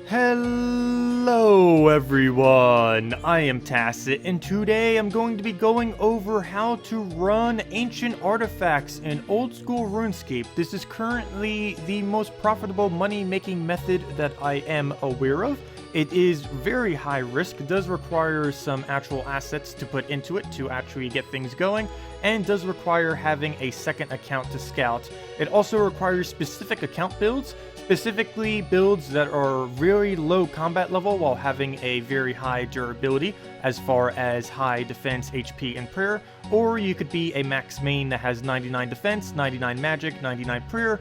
Hello everyone, I am Tacit, and today I'm going to be going over how to run ancient artifacts in old school RuneScape. This is currently the most profitable money-making method that I am aware of. It is very high risk, does require some actual assets to put into it to actually get things going, and does require having a second account to scout. It also requires specific account builds, specifically builds that are really low combat level while having a very high durability as far as high defense, HP, and prayer, or you could be a max main that has 99 defense, 99 magic, 99 prayer,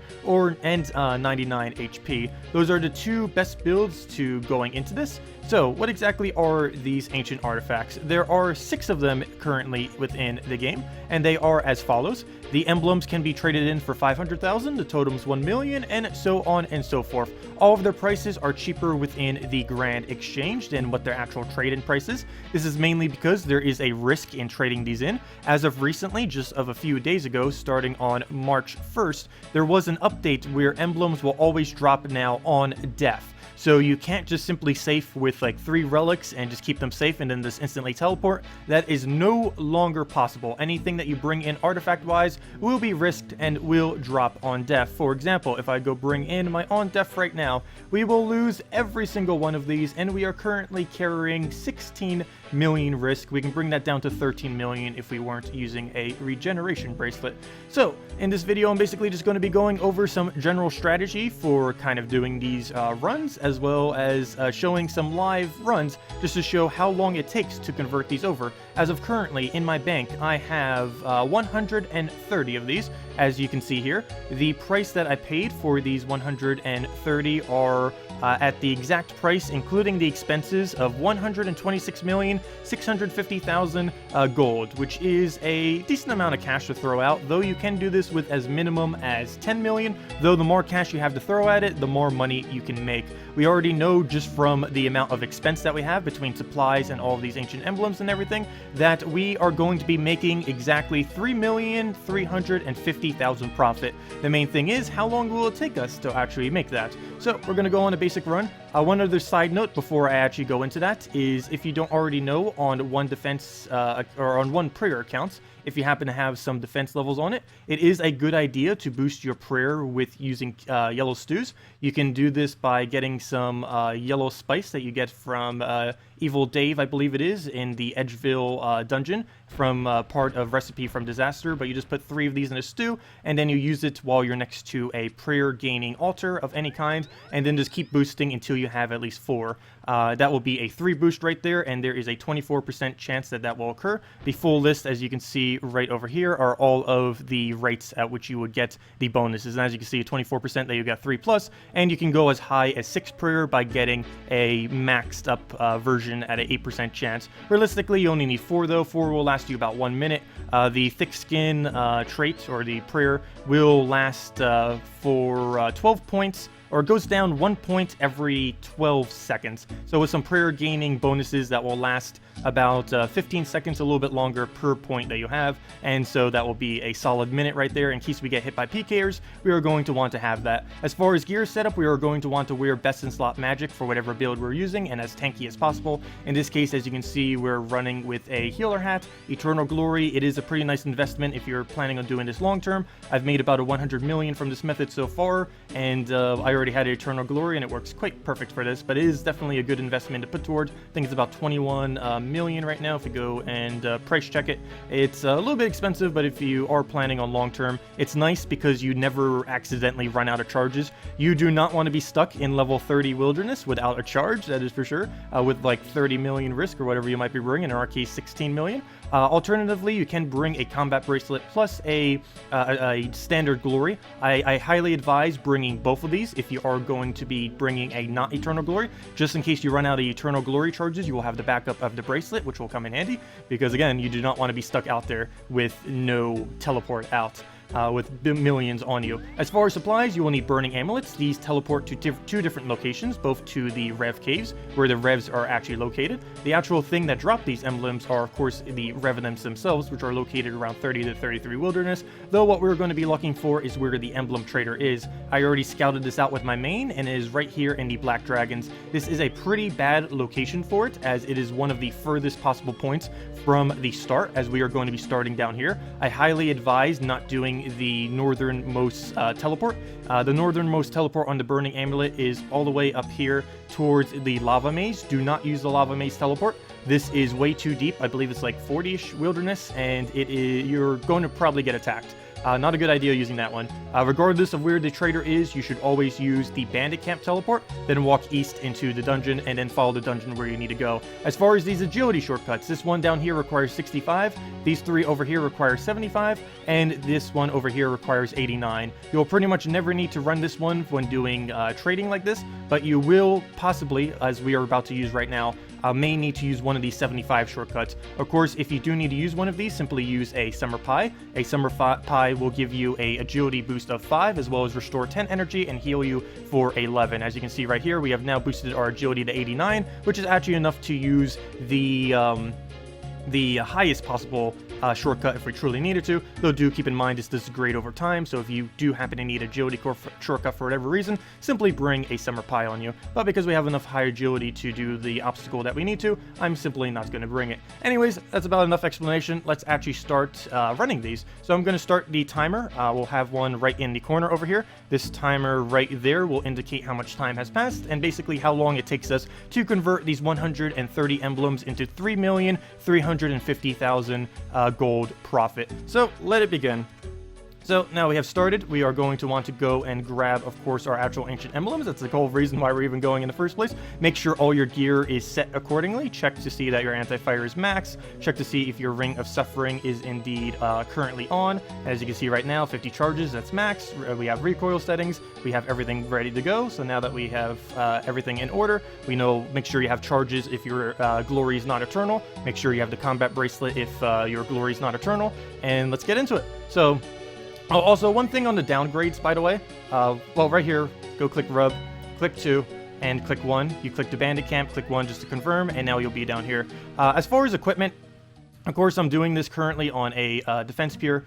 and 99 HP. Those are the two best builds to going into this. So what exactly are these ancient artifacts? There are 6 of them currently within the game, and they are as follows. The emblems can be traded in for 500,000, the totems 1 million, and so on and so forth. All of their prices are cheaper within the Grand Exchange than what their actual trade-in price is. This is mainly because there is a risk in trading these in. As of recently, just of a few days ago, starting on March 1st, there was an update where emblems will always drop now on death. So you can't just simply safe with like 3 relics and just keep them safe and then just instantly teleport. That is no longer possible. Anything that you bring in artifact-wise will be risked and will drop on death. For example, if I go bring in my on death right now, we will lose every single one of these, and we are currently carrying 16 million risk. We can bring that down to 13 million if we weren't using a regeneration bracelet. So in this video, I'm basically just going to be going over some general strategy for kind of doing these runs, as well as showing some live runs just to show how long it takes to convert these over. As of currently, in my bank, I have 130 of these. As you can see here, the price that I paid for these 130 are at the exact price, including the expenses, of 126,650,000 gold, which is a decent amount of cash to throw out, though you can do this with as minimum as 10 million, though the more cash you have to throw at it, the more money you can make. We already know just from the amount of expense that we have between supplies and all of these ancient emblems and everything, that we are going to be making exactly 3,350,000 profit. The main thing is, how long will it take us to actually make that? So we're going to go on a basic run. One other side note before I actually go into that is, if you don't already know, on one defense or on one prayer account, if you happen to have some defense levels on it, it is a good idea to boost your prayer with using yellow stews. You can do this by getting some yellow spice that you get from Evil Dave, I believe it is, in the Edgeville dungeon from part of Recipe from Disaster, but you just put 3 of these in a stew, and then you use it while you're next to a prayer gaining altar of any kind, and then just keep boosting until you have at least 4. That will be a 3 boost right there, and there is a 24% chance that that will occur. The full list, as you can see right over here, are all of the rates at which you would get the bonuses. And as you can see, 24% that you got 3+, and you can go as high as 6 prayer by getting a maxed up version at an 8% chance. Realistically, you only need 4 though. 4 will last you about 1 minute. The thick skin trait, or the prayer, will last for 12 points, or it goes down 1 point every 12 seconds. So with some prayer gaining bonuses, that will last about 15 seconds, a little bit longer per point that you have, and so that will be a solid minute right there. In case we get hit by PKers, we are going to want to have that. As far as gear setup, we are going to want to wear best in slot magic for whatever build we're using, and as tanky as possible. In this case, as you can see, we're running with a healer hat, Eternal Glory. It is a pretty nice investment if you're planning on doing this long term. I've made about a 100 million from this method so far, and I already had Eternal Glory, and it works quite perfect for this, but it is definitely a good investment to put toward. I think it's about 21 million right now if you go and price check it. It's a little bit expensive, but if you are planning on long term, it's nice because you never accidentally run out of charges. You do not want to be stuck in level 30 wilderness without a charge, that is for sure, with like 30 million risk or whatever you might be bringing, in our case 16 million. Alternatively, you can bring a combat bracelet plus a standard glory. I highly advise bringing both of these if you are going to be bringing a not Eternal Glory. Just in case you run out of Eternal Glory charges, you will have the backup of the bracelet, which will come in handy, because again, you do not want to be stuck out there with no teleport out. with millions on you. As far as supplies, you will need burning amulets. These teleport to two different locations, both to the Rev Caves, where the Revs are actually located. The actual thing that dropped these emblems are, of course, the Revenants themselves, which are located around 30 to 33 Wilderness, though what we're going to be looking for is where the Emblem Trader is. I already scouted this out with my main, and it is right here in the Black Dragons. This is a pretty bad location for it, as it is one of the furthest possible points from the start, as we are going to be starting down here. I highly advise not doing the northernmost teleport. The northernmost teleport on the Burning Amulet is all the way up here towards the Lava Maze. Do not use the Lava Maze teleport. This is way too deep. I believe it's like 40-ish wilderness, and you're going to probably get attacked. Not a good idea using that one. Regardless of where the trader is, you should always use the bandit camp teleport, then walk east into the dungeon, and then follow the dungeon where you need to go. As far as these agility shortcuts, this one down here requires 65, these three over here require 75, and this one over here requires 89. You'll pretty much never need to run this one when doing trading like this, but you will possibly, as we are about to use right now, may need to use one of these 75 shortcuts. Of course, if you do need to use one of these, simply use a Summer Pie. A Summer Pie will give you a agility boost of 5, as well as restore 10 energy and heal you for 11. As you can see right here, we have now boosted our agility to 89, which is actually enough to use the highest possible shortcut if we truly needed to, though do keep in mind this does grade over time, so if you do happen to need agility shortcut for whatever reason, simply bring a Summer Pie on you. But because we have enough high agility to do the obstacle that we need to, I'm simply not going to bring it. Anyways, that's about enough explanation. Let's actually start running these. So I'm going to start the timer. We'll have one right in the corner over here. This timer right there will indicate how much time has passed, and basically how long it takes us to convert these 130 emblems into 3,350,000 gold profit. So let it begin. So now we have started. We are going to want to go and grab, of course, our actual ancient emblems. That's the whole reason why we're even going in the first place. Make sure all your gear is set accordingly. Check to see that your anti-fire is max. Check to see if your Ring of Suffering is indeed currently on. As you can see right now, 50 charges, that's max. We have recoil settings. We have everything ready to go. So now that we have everything in order, we know, make sure you have charges if your glory is not eternal. Make sure you have the combat bracelet if your glory is not eternal. And let's get into it. So, oh, also, one thing on the downgrades, by the way. Well, right here, go click Rub, click 2, and click 1. You click the Bandit Camp, click 1 just to confirm, and now you'll be down here. As far as equipment, of course, I'm doing this currently on a Defense Pier.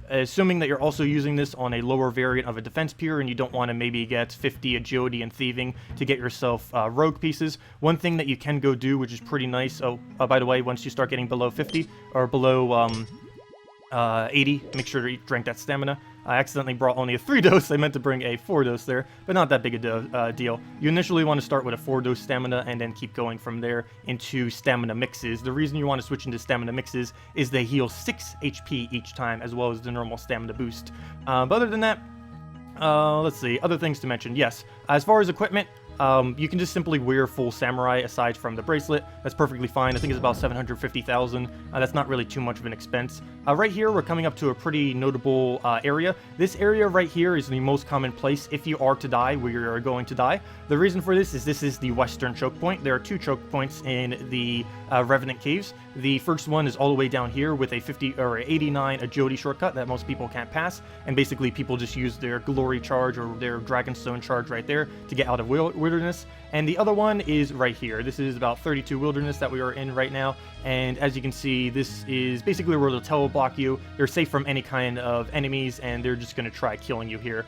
Assuming that you're also using this on a lower variant of a Defense Pier and you don't want to maybe get 50 Agility and Thieving to get yourself Rogue pieces, one thing that you can go do, which is pretty nice, by the way, once you start getting below 50, or below 80, make sure to drink that stamina. I accidentally brought only a 3-dose. I meant to bring a 4-dose there, but not that big a deal. You initially want to start with a 4-dose stamina and then keep going from there into stamina mixes. The reason you want to switch into stamina mixes is they heal 6 HP each time, as well as the normal stamina boost. But other than that, let's see, other things to mention. Yes, as far as equipment, you can just simply wear full samurai aside from the bracelet. That's perfectly fine. I think it's about 750,000. That's not really too much of an expense. Right here, we're coming up to a pretty notable area. This area right here is the most common place if you are to die, where you're going to die. The reason for this is the western choke point. There are 2 choke points in the Revenant Caves. The first one is all the way down here with a 50 or 89 agility shortcut that most people can't pass, and basically people just use their glory charge or their dragonstone charge right there to get out of wilderness. And the other one is right here. This is about 32 wilderness that we are in right now, and as you can see, this is basically where they'll block you. You're safe from any kind of enemies, and they're just going to try killing you here.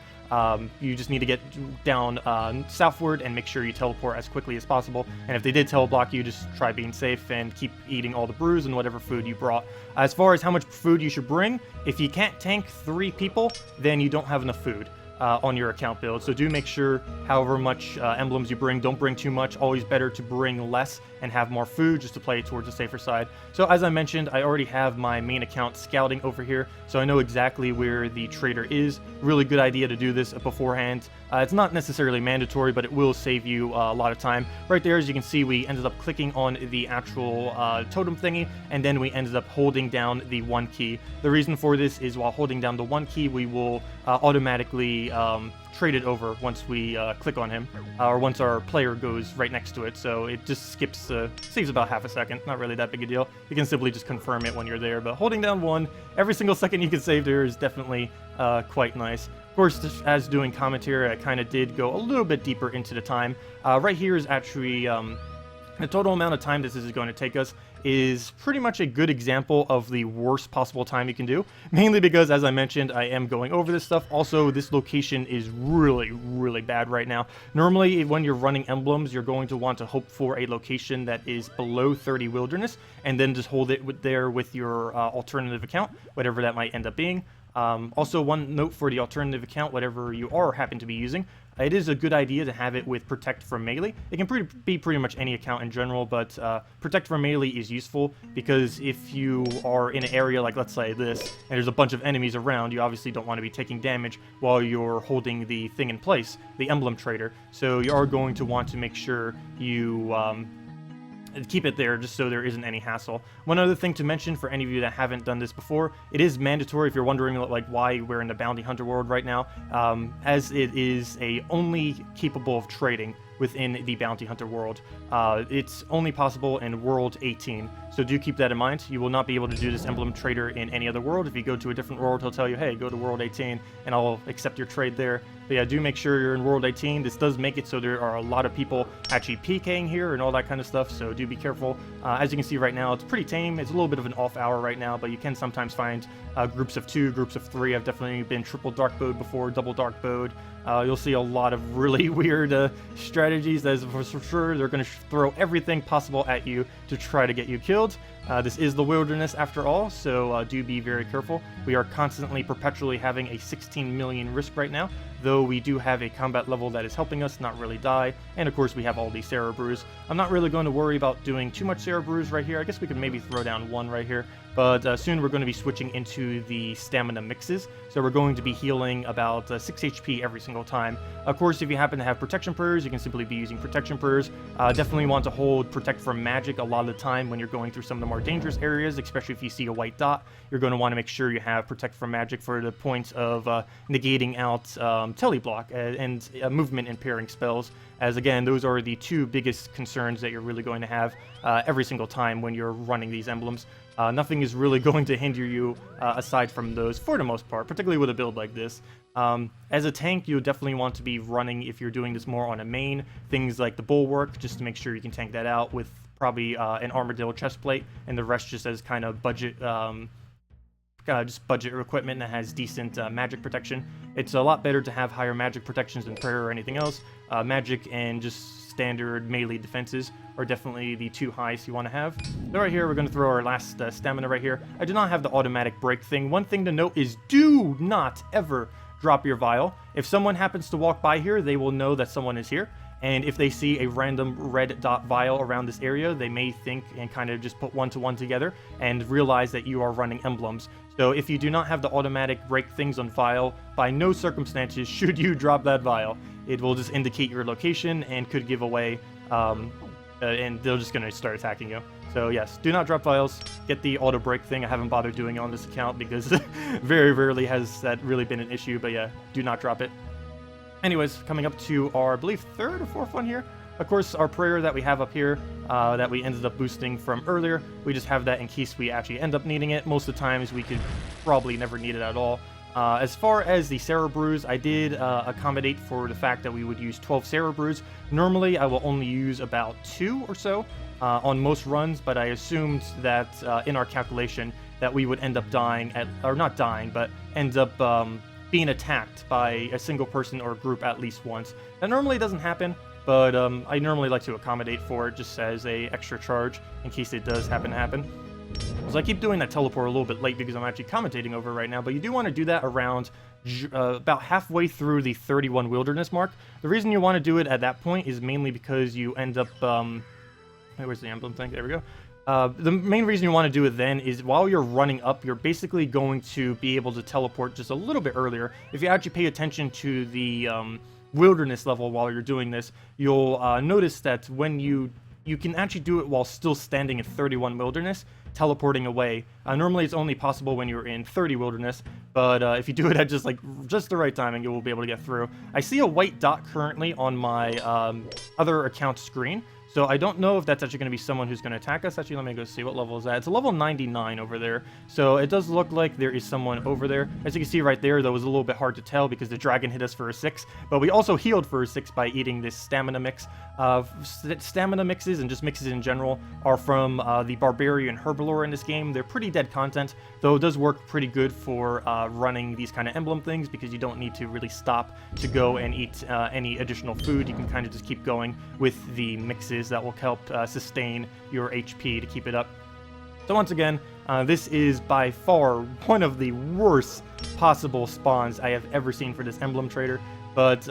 You just need to get down southward and make sure you teleport as quickly as possible. And if they did teleblock you, just try being safe and keep eating all the brews and whatever food you brought. As far as how much food you should bring, if you can't tank 3 people, then you don't have enough food on your account build. So do make sure, however much emblems you bring, don't bring too much. Always better to bring less and have more food just to play towards the safer side. So as I mentioned, I already have my main account scouting over here, so I know exactly where the trader is. Really good idea to do this beforehand. It's not necessarily mandatory, but it will save you a lot of time. Right there, as you can see, we ended up clicking on the actual totem thingy, and then we ended up holding down the 1 key. The reason for this is while holding down the 1 key, we will automatically trade it over once we click on him, or once our player goes right next to it. So it just skips, saves about half a second. Not really that big a deal. You can simply just confirm it when you're there, but holding down 1 every single second you can save there is definitely quite nice. Of course, just as doing commentary, I kind of did go a little bit deeper into the time. Right here is actually the total amount of time this is going to take us is pretty much a good example of the worst possible time you can do. Mainly because, as I mentioned, I am going over this stuff. Also, this location is really, really bad right now. Normally, when you're running emblems, you're going to want to hope for a location that is below 30 wilderness, and then just hold it there with your alternative account, whatever that might end up being. Also, one note for the alternative account, whatever you happen to be using, it is a good idea to have it with Protect from Melee. It can be pretty much any account in general, but Protect from Melee is useful because if you are in an area like, let's say, this, and there's a bunch of enemies around, you obviously don't want to be taking damage while you're holding the thing in place, the Emblem Trader. So you are going to want to make sure you keep it there just so there isn't any hassle. One other thing to mention for any of you that haven't done this before, it is mandatory if you're wondering like why we're in the bounty hunter world right now, as it is only capable of trading within the bounty hunter world. It's only possible in world 18, so do keep that in mind. You will not be able to do this emblem trader in any other world. If you go to a different world, he'll tell you, hey, go to world 18 and I'll accept your trade there. But yeah, do make sure you're in world 18. This does make it so there are a lot of people actually PKing here and all that kind of stuff, so do be careful. As you can see right now, it's pretty tame. It's a little bit of an off hour right now, but you can sometimes find groups of 2, groups of 3. I've definitely been triple dark bowed before, double dark bowed. You'll see a lot of really weird strategies that is for sure they're going to throw everything possible at you to try to get you killed. This is the wilderness after all, so do be very careful. We are constantly, perpetually having a 16 million risk right now, though we do have a combat level that is helping us not really die, and of course we have all these Sarah Brews. I'm not really going to worry about doing too much Sarah Brews right here. I guess we could maybe throw down 1 right here, but soon we're going to be switching into the stamina mixes, so we're going to be healing about 6 HP every single time. Of course, if you happen to have protection prayers, you can simply be using protection prayers. Definitely want to hold protect from magic a lot of the time when you're going through some of the more dangerous areas, especially if you see a white dot. You're going to want to make sure you have protect from magic for the point of negating out teleblock and movement impairing spells, as again, those are the 2 biggest concerns that you're really going to have every single time when you're running these emblems. Nothing is really going to hinder you aside from those for the most part, particularly with a build like this. As a tank, you definitely want to be running, if you're doing this more on a main, things like the Bulwark, just to make sure you can tank that out with probably an Armadillo chestplate, and the rest just as kind of budget just budget equipment that has decent magic protection. It's a lot better to have higher magic protections than prayer or anything else. Magic and just standard melee defenses are definitely the 2 highest you want to have. So right here, we're going to throw our last stamina right here. I do not have the automatic break thing. One thing to note is do not ever drop your vial. If someone happens to walk by here, they will know that someone is here. And if they see a random red dot vial around this area, they may think and kind of just put 1 to 1 together and realize that you are running emblems. So if you do not have the automatic break things on vial, by no circumstances should you drop that vial. It will just indicate your location and could give away, and they're just going to start attacking you. So yes, do not drop vials. Get the auto break thing. I haven't bothered doing it on this account because very rarely has that really been an issue, but yeah, do not drop it. Anyways, coming up to our, I believe, 3rd or 4th one here. Of course, our prayer that we have up here that we ended up boosting from earlier, we just have that in case we actually end up needing it. Most of the times we could probably never need it at all. As far as the Sarah Brews, I did accommodate for the fact that we would use 12 Sarah Brews. Normally, I will only use about 2 or so on most runs, but I assumed that in our calculation that we would end up dying at, or not dying, but end up being attacked by a single person or group at least once. That normally doesn't happen, but I normally like to accommodate for it just as a extra charge in case it does happen to happen. So I keep doing that teleport a little bit late because I'm actually commentating over it right now, but you do want to do that around about halfway through the 31 wilderness mark. The reason you want to do it at that point is mainly because you end up... where's the emblem thing? There we go. The main reason you want to do it then is while you're running up, you're basically going to be able to teleport just a little bit earlier. If you actually pay attention to the wilderness level while you're doing this, you'll notice that when you can actually do it while still standing in 31 wilderness, teleporting away. Normally it's only possible when you're in 30 wilderness, but if you do it at just the right timing, you will be able to get through. I see a white dot currently on my other account screen, so I don't know if that's actually going to be someone who's going to attack us. Actually, let me go see what level is that. It's a level 99 over there, so it does look like there is someone over there. As you can see right there, though, it was a little bit hard to tell because the dragon hit us for a 6, but we also healed for a 6 by eating this stamina mix. Stamina mixes and just mixes in general are from the Barbarian Herbalore in this game. They're pretty dead content, though it does work pretty good for running these kind of emblem things because you don't need to really stop to go and eat any additional food. You can kind of just keep going with the mixes that will help sustain your HP to keep it up. So once again, this is by far one of the worst possible spawns I have ever seen for this emblem trader, but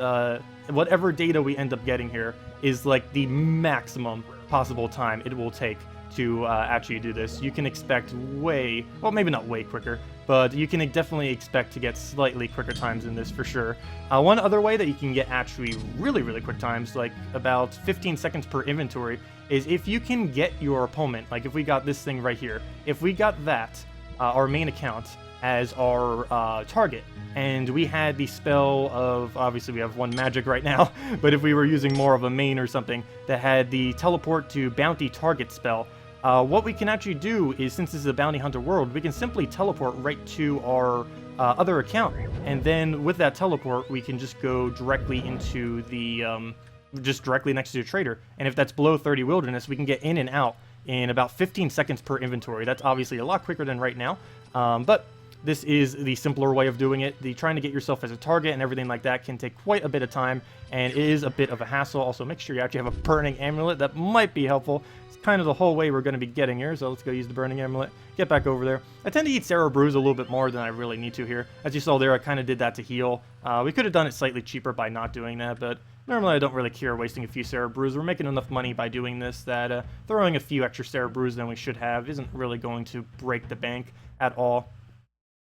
whatever data we end up getting here is like the maximum possible time it will take to actually do this. You can expect well, maybe not way quicker, but you can definitely expect to get slightly quicker times in this for sure. One other way that you can get actually really quick times, like about 15 seconds per inventory, is if you can get your opponent, like if we got this thing right here, if we got that, our main account, as our target, and we had the spell of, obviously we have one magic right now, but if we were using more of a main or something that had the teleport to bounty target spell, what we can actually do is, since this is a bounty hunter world, we can simply teleport right to our other account, and then with that teleport we can just go directly into the just directly next to the trader, and if that's below 30 wilderness, we can get in and out in about 15 seconds per inventory. That's obviously a lot quicker than right now, but this is the simpler way of doing it. The trying to get yourself as a target and everything like that can take quite a bit of time, and it is a bit of a hassle. Also, make sure you actually have a burning amulet. That might be helpful. It's kind of the whole way we're going to be getting here, so let's go use the burning amulet. Get back over there. I tend to eat Sarah Brews a little bit more than I really need to here. As you saw there, I kind of did that to heal. We could have done it slightly cheaper by not doing that, but normally I don't really care wasting a few Sarah Brews. We're making enough money by doing this that throwing a few extra Sarah Brews than we should have isn't really going to break the bank at all.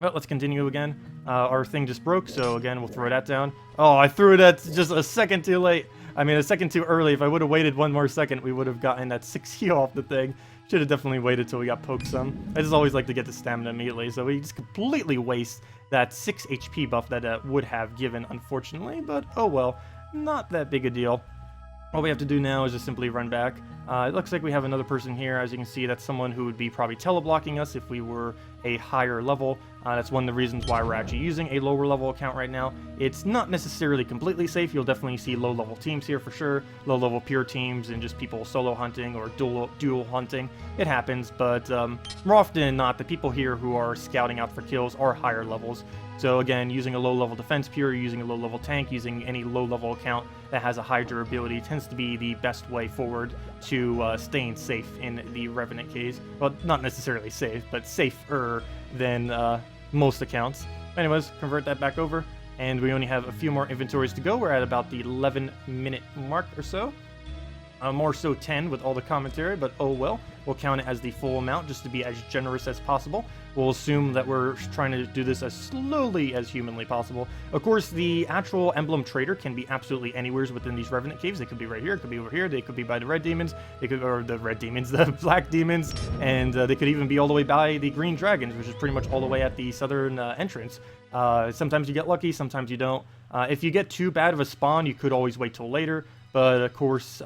But let's continue again. Our thing just broke, so again, we'll throw that down. Oh, I threw it at just a second too late. I mean, a second too early. If I would have waited one more second, we would have gotten that 6 heal off the thing. Should have definitely waited till we got poked some. I just always like to get the stamina immediately, so we just completely waste that 6 HP buff that would have given, unfortunately. But oh well, not that big a deal. All we have to do now is just simply run back. It looks like we have another person here. As you can see, that's someone who would be probably teleblocking us if we were a higher level. That's one of the reasons why we're actually using a lower level account right now. It's not necessarily completely safe. You'll definitely see low level teams here for sure. Low level pure teams and just people solo hunting or dual hunting. It happens, but more often than not, the people here who are scouting out for kills are higher levels. So again, using a low-level defense pure, using a low-level tank, using any low-level account that has a high durability tends to be the best way forward to staying safe in the Revenant Caves. Well, not necessarily safe, but safer than most accounts. Anyways, convert that back over, and we only have a few more inventories to go. We're at about the 11-minute mark or so. More so 10 with all the commentary, but oh well. We'll count it as the full amount just to be as generous as possible. We'll assume that we're trying to do this as slowly as humanly possible. Of course, the actual emblem trader can be absolutely anywhere within these Revenant Caves. They could be right here, it could be over here, they could be by the red demons, or the red demons, the black demons, and they could even be all the way by the green dragons, which is pretty much all the way at the southern entrance. Sometimes you get lucky, sometimes you don't. If you get too bad of a spawn, you could always wait till later, but of course,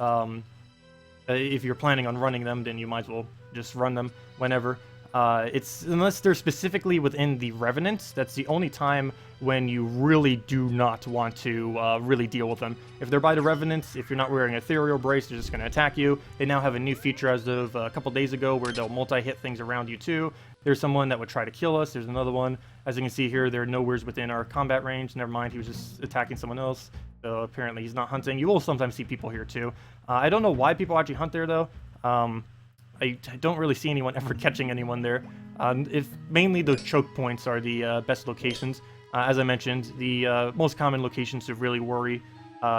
if you're planning on running them, then you might as well just run them whenever. It's unless they're specifically within the Revenants, that's the only time when you really do not want to really deal with them. If they're by the Revenants, if you're not wearing Ethereal Brace, they're just going to attack you. They now have a new feature as of a couple days ago where they'll multi-hit things around you too. There's someone that would try to kill us. There's another one. As you can see here, they're nowheres within our combat range. Never mind, he was just attacking someone else. So apparently he's not hunting. You will sometimes see people here too. I don't know why people actually hunt there though. I don't really see anyone ever catching anyone there. If mainly the choke points are the best locations. As I mentioned, the most common locations to really worry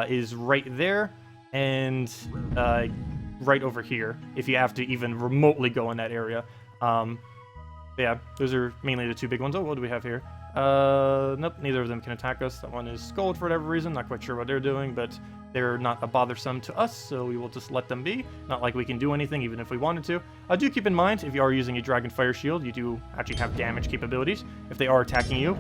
is right there and right over here, if you have to even remotely go in that area. Yeah, those are mainly the two big ones. Oh, what do we have here? Nope, neither of them can attack us. That one is Scold for whatever reason. Not quite sure what they're doing, but they're not a bothersome to us, so we will just let them be. Not like we can do anything, even if we wanted to. Do keep in mind, if you are using a Dragon Fire Shield, you do actually have damage capabilities. If they are attacking you,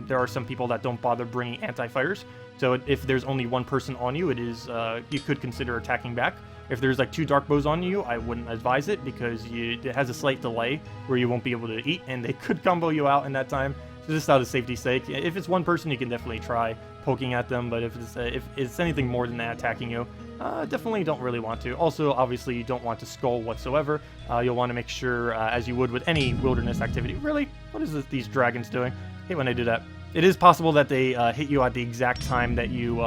there are some people that don't bother bringing anti-fires. So if there's only one person on you, it is you could consider attacking back. If there's like 2 dark bows on you, I wouldn't advise it because it has a slight delay where you won't be able to eat, and they could combo you out in that time. So just out of safety's sake, if it's one person, you can definitely try poking at them. But if it's anything more than that attacking you, definitely don't really want to. Also, obviously, you don't want to skull whatsoever. You'll want to make sure, as you would with any wilderness activity. Really, what is these dragons doing? I hate when they do that. It is possible that they hit you at the exact time that you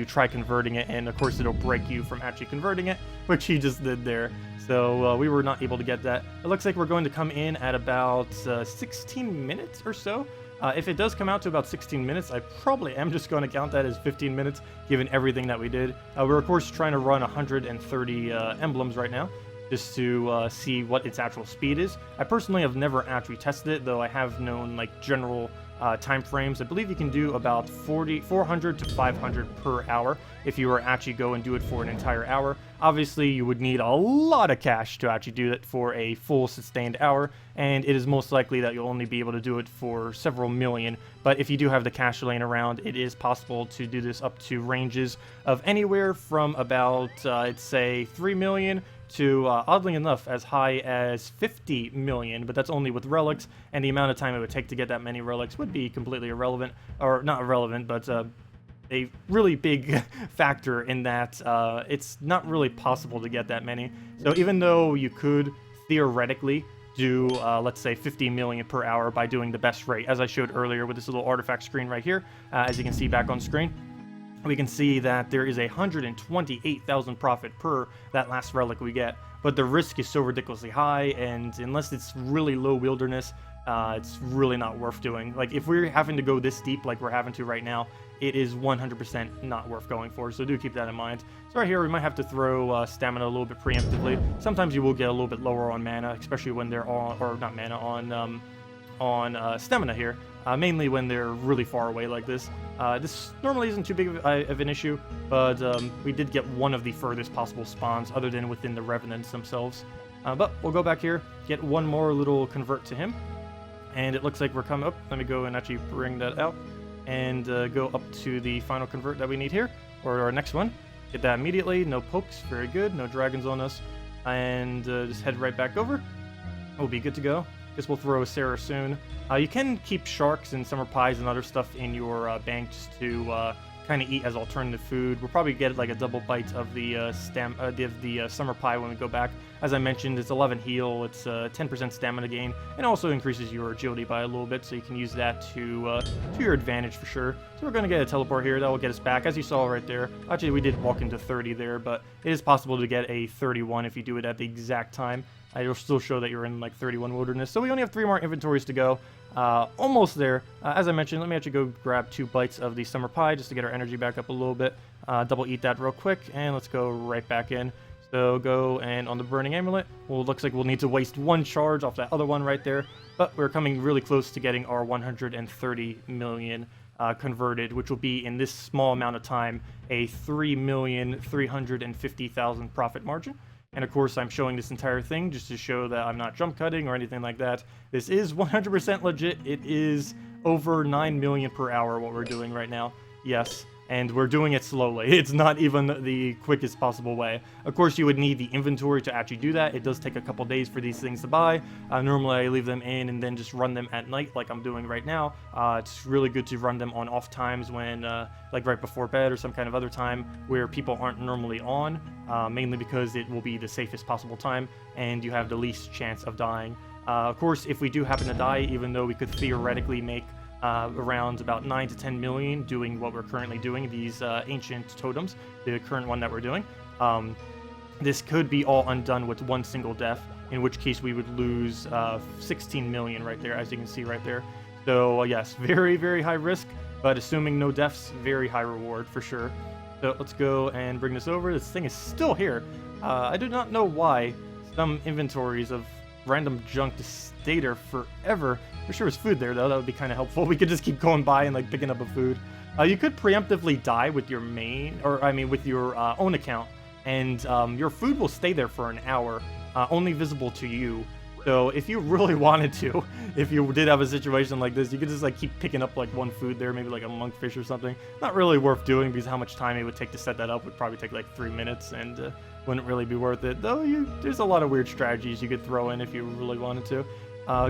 try converting it, and of course it'll break you from actually converting it, which he just did there. So we were not able to get that. It looks like we're going to come in at about 16 minutes or so. If it does come out to about 16 minutes, I probably am just going to count that as 15 minutes, given everything that we did. We're of course trying to run 130 emblems right now, just to see what its actual speed is. I personally have never actually tested it, though I have known like general time frames. I believe you can do about 400 to 500 per hour if you were actually go and do it for an entire hour. Obviously, you would need a lot of cash to actually do it for a full sustained hour, and it is most likely that you'll only be able to do it for several million. But if you do have the cash laying around, it is possible to do this up to ranges of anywhere from about, I'd say, 3 million to, oddly enough, as high as 50 million, but that's only with relics, and the amount of time it would take to get that many relics would be completely irrelevant, or not irrelevant, but a really big factor in that it's not really possible to get that many. So even though you could theoretically do, let's say, 50 million per hour by doing the best rate, as I showed earlier with this little artifact screen right here, as you can see back on screen, we can see that there is 128,000 profit per that last relic we get, but the risk is so ridiculously high, and unless it's really low wilderness, it's really not worth doing. Like, if we're having to go this deep like we're having to right now, it is 100% not worth going for, so do keep that in mind. So right here, we might have to throw stamina a little bit preemptively. Sometimes you will get a little bit lower on mana, especially when they're on, or not mana, on stamina here. Mainly when they're really far away like this. This normally isn't too big of an issue, but we did get one of the furthest possible spawns other than within the revenants themselves. But we'll go back here, get one more little convert to him, and it looks like we're coming up. Let me go and actually bring that out and go up to the final convert that we need here, or our next one. Get that immediately, no pokes, very good, no dragons on us, and just head right back over. We'll be good to go. Guess we'll throw a Sarah soon. You can keep sharks and summer pies and other stuff in your bank just to kind of eat as alternative food. We'll probably get like a double bite of the summer pie when we go back. As I mentioned, it's 11 heal, it's 10% stamina gain, and also increases your agility by a little bit, so you can use that to your advantage for sure. So we're going to get a teleport here that will get us back, as you saw right there. Actually, we did walk into 30 there, but it is possible to get a 31 if you do it at the exact time. It'll still show that you're in like 31 wilderness. So we only have 3 more inventories to go. Almost there. As I mentioned, let me actually go grab 2 bites of the summer pie just to get our energy back up a little bit. Double eat that real quick, and let's go right back in. So go, and on the burning amulet, well, it looks like we'll need to waste 1 charge off that other one right there. But we're coming really close to getting our 130 million converted, which will be, in this small amount of time, a 3,350,000 profit margin. And of course, I'm showing this entire thing just to show that I'm not jump cutting or anything like that. This is 100% legit. It is over 9 million per hour what we're doing right now. Yes, and we're doing it slowly. It's not even the quickest possible way. Of course, you would need the inventory to actually do that. It does take a couple days for these things to buy. Normally, I leave them in and then just run them at night like I'm doing right now. It's really good to run them on off times when, like right before bed or some kind of other time where people aren't normally on, mainly because it will be the safest possible time and you have the least chance of dying. Of course, if we do happen to die, even though we could theoretically make around about 9 to 10 million doing what we're currently doing, these ancient totems, the current one that we're doing. This could be all undone with 1 single death, in which case we would lose 16 million right there, as you can see right there. So yes, very, very high risk, but assuming no deaths, very high reward for sure. So let's go and bring this over. This thing is still here. I do not know why some inventories of random junk to stay there forever. For sure, there's food there though. That would be kind of helpful. We could just keep going by and like picking up a food. You could preemptively die with your main, or I mean, with your own account, and your food will stay there for an hour, only visible to you. So if you really wanted to, if you did have a situation like this, you could just like keep picking up like one food there, maybe like a monkfish or something. Not really worth doing because how much time it would take to set that up would probably take like 3 minutes and wouldn't really be worth it. Though there's a lot of weird strategies you could throw in if you really wanted to.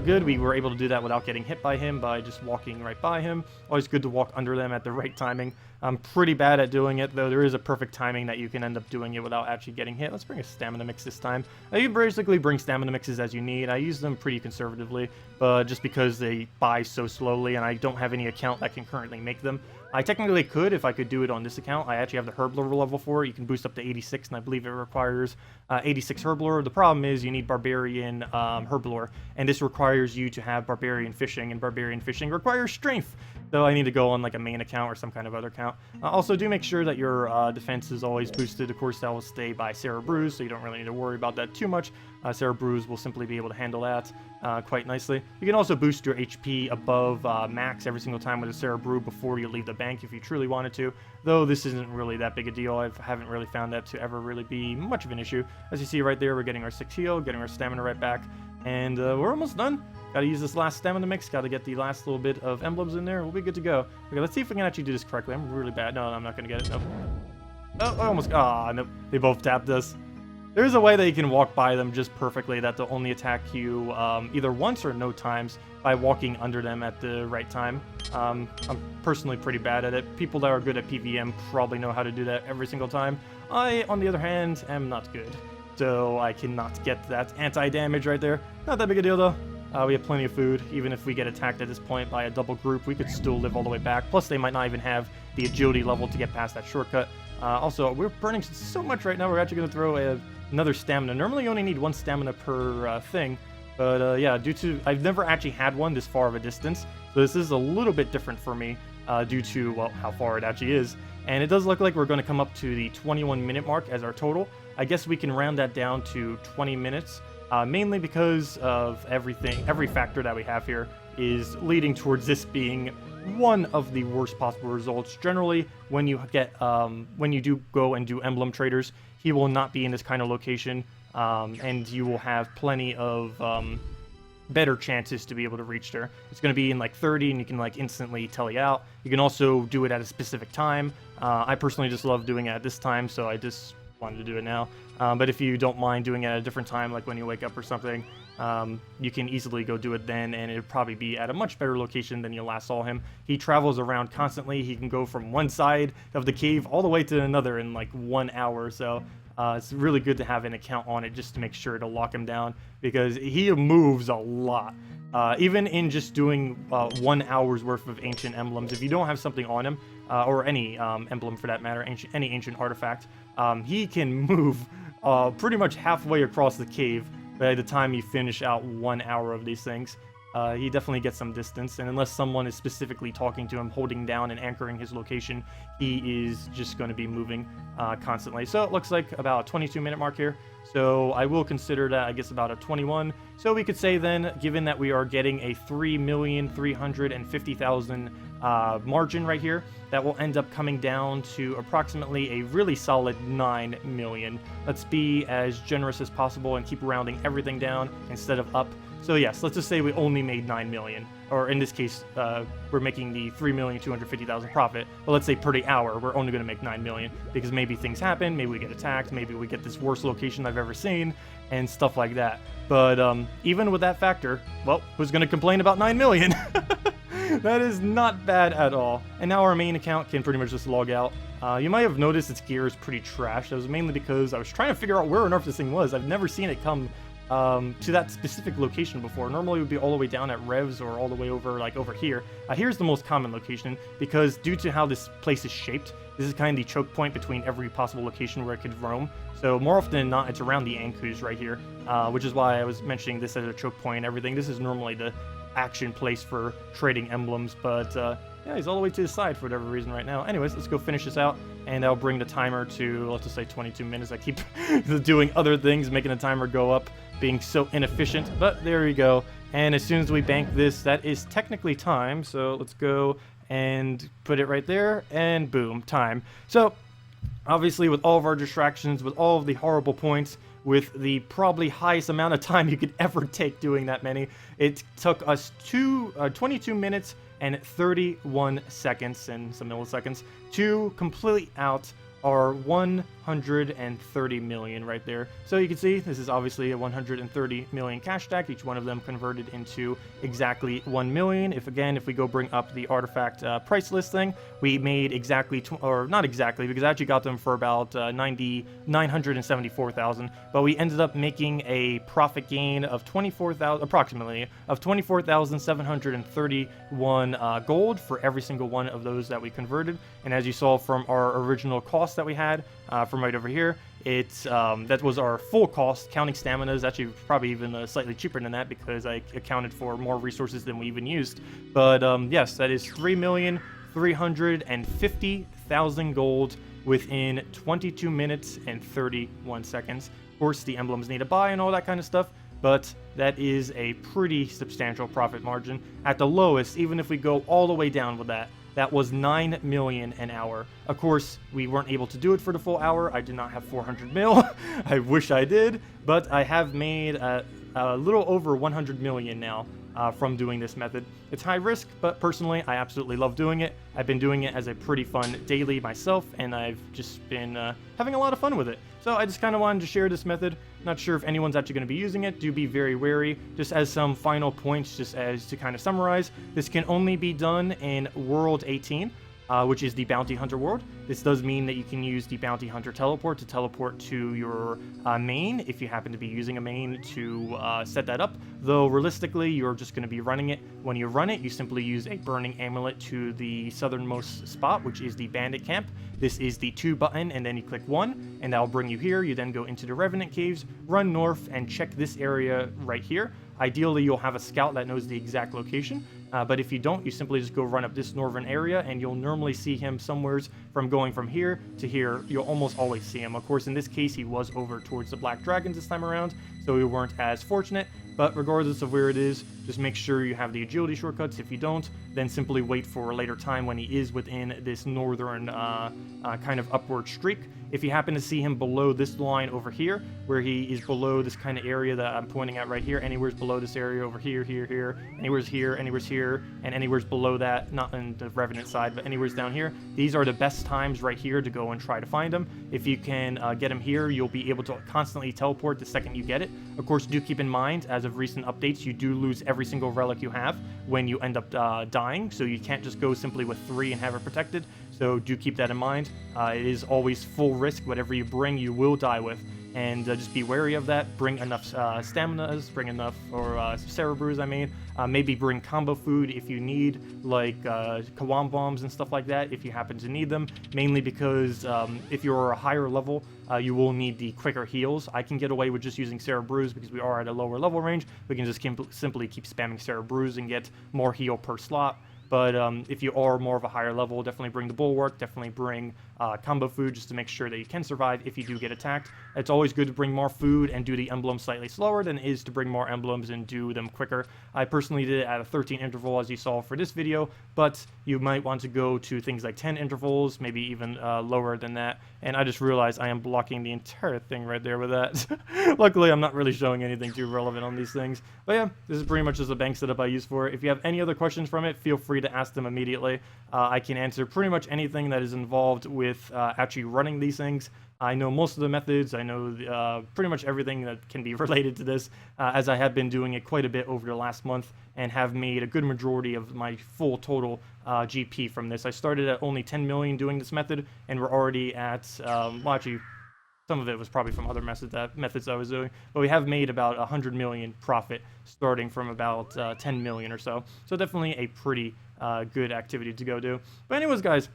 Good, we were able to do that without getting hit by him by just walking right by him. Always good to walk under them at the right timing. I'm pretty bad at doing it, though there is a perfect timing that you can end up doing it without actually getting hit. Let's bring a stamina mix this time. You basically bring stamina mixes as you need. I use them pretty conservatively, but just because they buy so slowly and I don't have any account that can currently make them. I technically could if I could do it on this account. I actually have the herb lore level for it. You can boost up to 86, and I believe it requires 86 herb lore. The problem is you need barbarian herb lore, and this requires you to have barbarian fishing, and barbarian fishing requires strength. So I need to go on like a main account or some kind of other account. Also, do make sure that your defense is always boosted. Of course, that will stay by Sarah Brews, so you don't really need to worry about that too much. Sarah Brews will simply be able to handle that quite nicely. You can also boost your HP above max every single time with a Sarah Brew before you leave the bank if you truly wanted to, though this isn't really that big a deal. I haven't really found that to ever really be much of an issue. As you see right there, we're getting our 6 heal, getting our stamina right back, and we're almost done. Gotta use this last stamina mix, gotta get the last little bit of emblems in there, we'll be good to go. Okay, let's see if we can actually do this correctly. I'm really bad. No, I'm not gonna get it. Nope. Oh, I almost... Ah, nope. They both tapped us. There's a way that you can walk by them just perfectly that they'll only attack you either once or no times by walking under them at the right time. I'm personally pretty bad at it. People that are good at PvM probably know how to do that every single time. I, on the other hand, am not good. So I cannot get that anti-damage right there. Not that big a deal though. We have plenty of food. Even if we get attacked at this point by a double group, we could still live all the way back. Plus, they might not even have the agility level to get past that shortcut. Also, we're burning so much right now, we're actually going to throw another stamina. Normally, you only need 1 stamina per thing. But yeah, due to... I've never actually had one this far of a distance. So this is a little bit different for me due to, well, how far it actually is. And it does look like we're going to come up to the 21-minute mark as our total. I guess we can round that down to 20 minutes. Mainly because of everything, every factor that we have here is leading towards this being one of the worst possible results. Generally, when you get, when you do go and do emblem traders, he will not be in this kind of location, and you will have plenty of better chances to be able to reach there. It's going to be in like 30, and you can like instantly tele out. You can also do it at a specific time. I personally just love doing it at this time, so I just wanted to do it now. But if you don't mind doing it at a different time, like when you wake up or something, you can easily go do it then, and it'll probably be at a much better location than you last saw him. He travels around constantly. He can go from one side of the cave all the way to another in like 1 hour. So it's really good to have an account on it just to make sure to lock him down, because he moves a lot. Even in just doing 1 hour's worth of ancient emblems, if you don't have something on him, or any emblem for that matter, any ancient artifact, he can move pretty much halfway across the cave by the time you finish out 1 hour of these things. He definitely gets some distance, and unless someone is specifically talking to him, holding down and anchoring his location, he is just going to be moving constantly. So it looks like about a 22-minute mark here. So I will consider that, I guess, about a 21. So we could say then, given that we are getting a 3,350,000 margin right here, that will end up coming down to approximately a really solid 9 million. Let's be as generous as possible and keep rounding everything down instead of up. So yes, let's just say we only made 9 million, or in this case, we're making the 3,250,000 profit, but let's say per the hour, we're only going to make 9 million, because maybe things happen, maybe we get attacked, maybe we get this worst location I've ever seen, and stuff like that. But even with that factor, well, who's going to complain about 9 million? That is not bad at all. And now our main account can pretty much just log out. You might have noticed its gear is pretty trash. That was mainly because I was trying to figure out where on earth this thing was. I've never seen it come to that specific location before. Normally it would be all the way down at Revs or all the way over, like over here. Here's the most common location, because due to how this place is shaped, this is kind of the choke point between every possible location where it could roam. So more often than not, it's around the Ankus right here, which is why I was mentioning this as a choke point and everything. This is normally the action place for trading emblems, but Yeah, he's all the way to the side for whatever reason right now. Anyways, let's go finish this out, and I'll bring the timer to, let's just say 22 minutes. I keep doing other things, making the timer go up, being so inefficient, but there we go. And as soon as we bank this, that is technically time, so let's go and put it right there, and boom, time. So, obviously, with all of our distractions, with all of the horrible points, with the probably highest amount of time you could ever take doing that many, it took us 22 minutes and 31 seconds and some milliseconds to complete out our 130 million right there. So you can see this is obviously a 130 million cash stack, each one of them converted into exactly 1 million. If we go bring up the artifact price list thing, we made exactly, or not exactly, because I actually got them for about 974,000, but we ended up making a profit gain of 24,000, approximately, of 24,731 gold for every single one of those that we converted. And as you saw from our original cost that we had, from right over here, it's that was our full cost, counting stamina. Is actually probably even slightly cheaper than that because I accounted for more resources than we even used. But yes, that is 3,350,000 gold within 22 minutes and 31 seconds. Of course, the emblems need to buy and all that kind of stuff, but that is a pretty substantial profit margin. At the lowest, even if we go all the way down with that, that was 9 million an hour. Of course, we weren't able to do it for the full hour. I did not have 400 mil. I wish I did, but I have made a little over 100 million now from doing this method. It's high risk, but personally, I absolutely love doing it. I've been doing it as a pretty fun daily myself, and I've just been having a lot of fun with it. So I just kind of wanted to share this method. Not sure if anyone's actually going to be using it. Do be very wary. Just as some final points, just as to kind of summarize, this can only be done in World 18. Which is the Bounty Hunter world. This does mean that you can use the Bounty Hunter teleport to teleport to your main, if you happen to be using a main to set that up. Though realistically, you're just going to be running it. When you run it, you simply use a burning amulet to the southernmost spot, which is the bandit camp. This is the 2 button, and then you click 1, and that'll bring you here. You then go into the Revenant Caves, run north, and check this area right here. Ideally, you'll have a scout that knows the exact location, but if you don't, you simply just go run up this northern area, and you'll normally see him somewheres from going from here to here. You'll almost always see him. Of course, in this case, he was over towards the Black Dragons this time around, so we weren't as fortunate. But regardless of where it is, just make sure you have the agility shortcuts. If you don't, then simply wait for a later time when he is within this northern kind of upward streak. If you happen to see him below this line over here, where he is below this kind of area that I'm pointing at right here, anywhere's below this area over here, anywhere's here, and anywhere's below that, not in the Revenant side, but anywhere's down here, these are the best times right here to go and try to find him. If you can get him here, you'll be able to constantly teleport the second you get it. Of course, do keep in mind, as of recent updates, you do lose every single relic you have when you end up dying, so you can't just go simply with 3 and have it protected. So do keep that in mind. It is always full risk. Whatever you bring, you will die with. And just be wary of that. Bring enough staminas, bring enough, or cerebrews, I mean. Maybe bring combo food if you need, like Kawam bombs and stuff like that, if you happen to need them. Mainly because if you're a higher level, you will need the quicker heals. I can get away with just using cerebrews because we are at a lower level range. We can just simply keep spamming cerebrews and get more heal per slot. But if you are more of a higher level, definitely bring the bulwark, definitely bring combo food just to make sure that you can survive if you do get attacked. It's always good to bring more food and do the emblems slightly slower than it is to bring more emblems and do them quicker. I personally did it at a 13 interval as you saw for this video, but you might want to go to things like 10 intervals, maybe even lower than that. And I just realized I am blocking the entire thing right there with that. Luckily, I'm not really showing anything too relevant on these things. But yeah, this is pretty much just a bank setup I use for it. If you have any other questions from it, feel free to ask them immediately. I can answer pretty much anything that is involved with actually running these things. I know most of the methods. I know pretty much everything that can be related to this, as I have been doing it quite a bit over the last month and have made a good majority of my full total GP from this. I started at only 10 million doing this method, and we're already at, well, actually, some of it was probably from other methods I was doing, but we have made about 100 million profit starting from about 10 million or so. So definitely a pretty good activity to go do. But anyways, guys,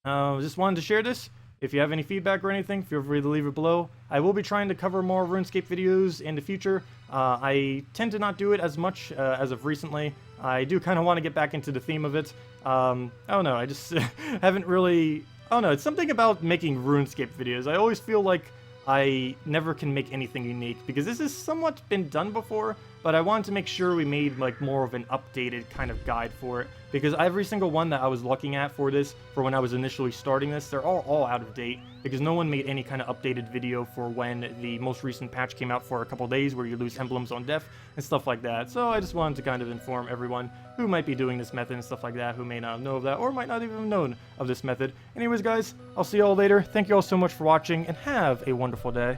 just wanted to share this. If you have any feedback or anything, feel free to leave it below. I will be trying to cover more RuneScape videos in the future. I tend to not do it as much as of recently. I do kind of want to get back into the theme of it. I don't know, I just haven't really... I don't know, it's something about making RuneScape videos. I always feel like I never can make anything unique, because this has somewhat been done before, but I wanted to make sure we made like more of an updated kind of guide for it, because every single one that I was looking at for this, for when I was initially starting this, they're all out of date, because no one made any kind of updated video for when the most recent patch came out for a couple days where you lose emblems on death and stuff like that. So I just wanted to kind of inform everyone who might be doing this method and stuff like that, who may not know of that, or might not even have known of this method. Anyways guys, I'll see you all later. Thank you all so much for watching, and have a wonderful day.